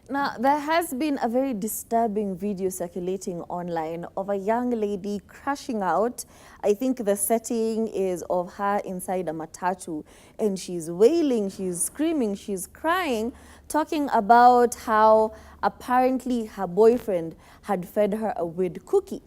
Now, there has been a very disturbing video circulating online of a young lady crashing out. I think the setting is of her inside a matatu, and she's wailing, she's screaming, she's crying, talking about how apparently her boyfriend had fed her a weed cookie.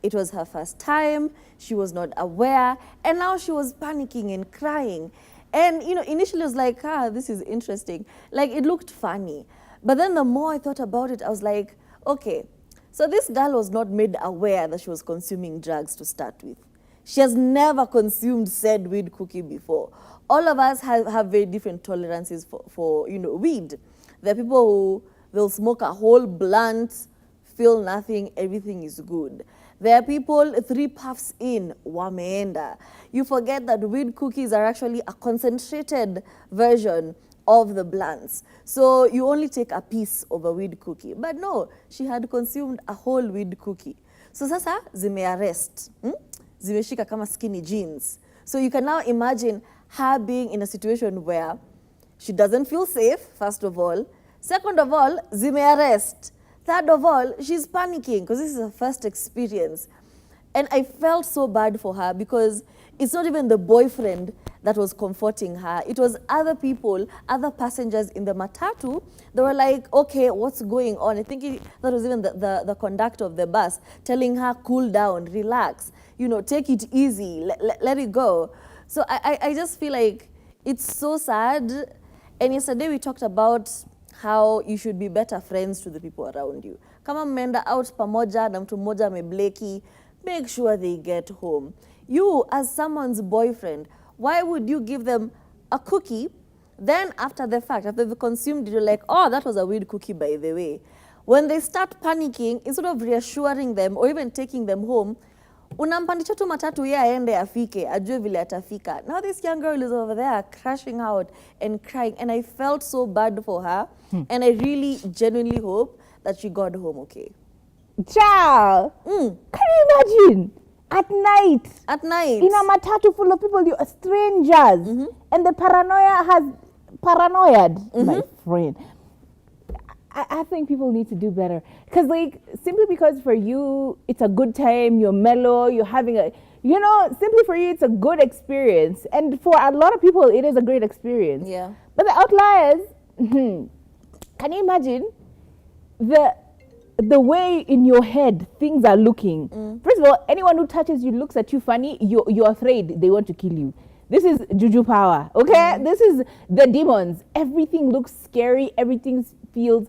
It was her first time, she was not aware, and now she was panicking and crying. And, you know, initially I was like, this is interesting. Like, it looked funny. But then the more I thought about it, I was like, okay, so this girl was not made aware that she was consuming drugs to start with. She has never consumed said weed cookie before. All of us have very different tolerances for weed. There are people who will smoke a whole blunt, feel nothing, everything is good. There are people 3 puffs in, wameenda. You forget that weed cookies are actually a concentrated version of the blunts. So you only take a piece of a weed cookie. But no, she had consumed a whole weed cookie. So sasa zimearrest. Zimeshika kama skinny jeans. So you can now imagine her being in a situation where she doesn't feel safe, first of all. Second of all, zimearrest. Third of all, she's panicking because this is her first experience. And I felt so bad for her because it's not even the boyfriend that was comforting her. It was other people, other passengers in the matatu. They were like, okay, what's going on? I think that was even the conductor of the bus telling her, cool down, relax, take it easy, let it go. So I just feel like it's so sad. And yesterday we talked about how you should be better friends to the people around you. Kama mmeenda out pamoja na mtu mmoja amebleki, make sure they get home. You, as someone's boyfriend, why would you give them a cookie? Then after the fact, after they've consumed it, you're like, oh, that was a weed cookie, by the way. When they start panicking, instead of reassuring them or even taking them home, unampandisha tu matatu ye aende afike, ajue vile atafika. Now this young girl is over there crashing out and crying, and I felt so bad for her, and I really genuinely hope that she got home okay. Ciao! Can you imagine? At night. In a matatu full of people, you are strangers. And the paranoia has paranoiad, my friend. I think people need to do better. Because, simply because for you, it's a good time, you're mellow, you're having simply for you, it's a good experience. And for a lot of people, it is a great experience. Yeah. But the outliers, can you imagine the way in your head things are looking? First of all, anyone who touches you, looks at you funny, you're afraid they want to kill you. This is juju power, okay? This is the demons. Everything looks scary. Everything feels...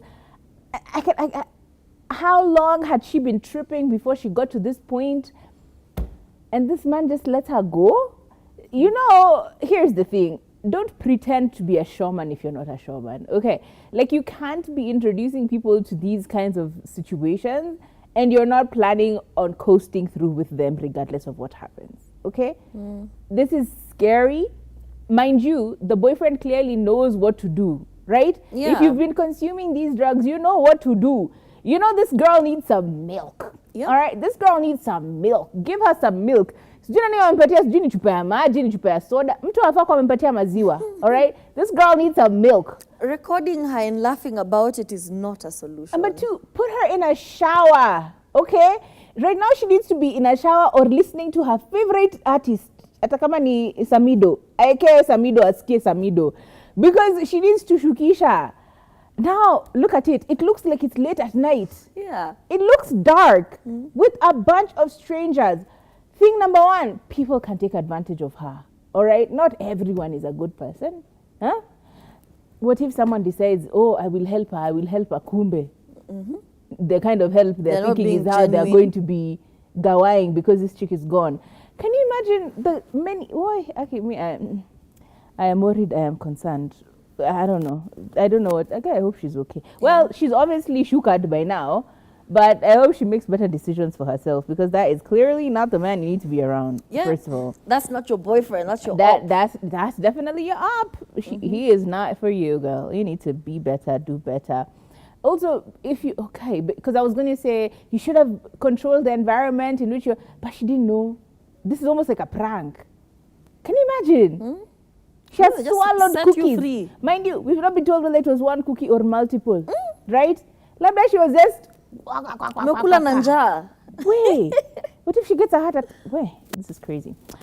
how long had she been tripping before she got to this point? And this man just lets her go? Here's the thing. Don't pretend to be a showman if you're not a showman, okay? You can't be introducing people to these kinds of situations and you're not planning on coasting through with them regardless of what happens, okay? This is scary. Mind you, the boyfriend clearly knows what to do, right? Yeah. If you've been consuming these drugs, you know what to do. This girl needs some milk, all right? This girl needs some milk. Give her some milk. Sijui chupa ya maji, ni chupa ya soda. Mtu anafaa kwa amempatia maziwa. All right? This girl needs some milk. Recording her and laughing about it is not a solution. But to put her in a shower, okay? Right now she needs to be in a shower or listening to her favorite artist. Hata kama ni Samido. Aeke Samido, asikie Samido. Because she needs to shukisha. Now, look at it. It looks like it's late at night. Yeah. It looks dark with a bunch of strangers. Thing number one, people can take advantage of her. All right? Not everyone is a good person. Huh? What if someone decides, oh, I will help her, kumbe? The kind of help they're thinking is how they're going to be gawaiing because this chick is gone. Can you imagine the many... I am worried, I am concerned. I don't know. Okay, I hope she's okay. Yeah. Well, she's obviously shooked by now. But I hope she makes better decisions for herself because that is clearly not the man you need to be around, first of all. That's not your boyfriend, that's your op. That's definitely your op. He is not for you, girl. You need to be better, do better. Also, because I was going to say, you should have controlled the environment in which but she didn't know. This is almost like a prank. Can you imagine? She has swallowed cookies. You free. Mind you, we've not been told whether it was one cookie or multiple. right? Labda she was just Mekula na njaa. wait. What if she gets a heart attack? Wait, this is crazy.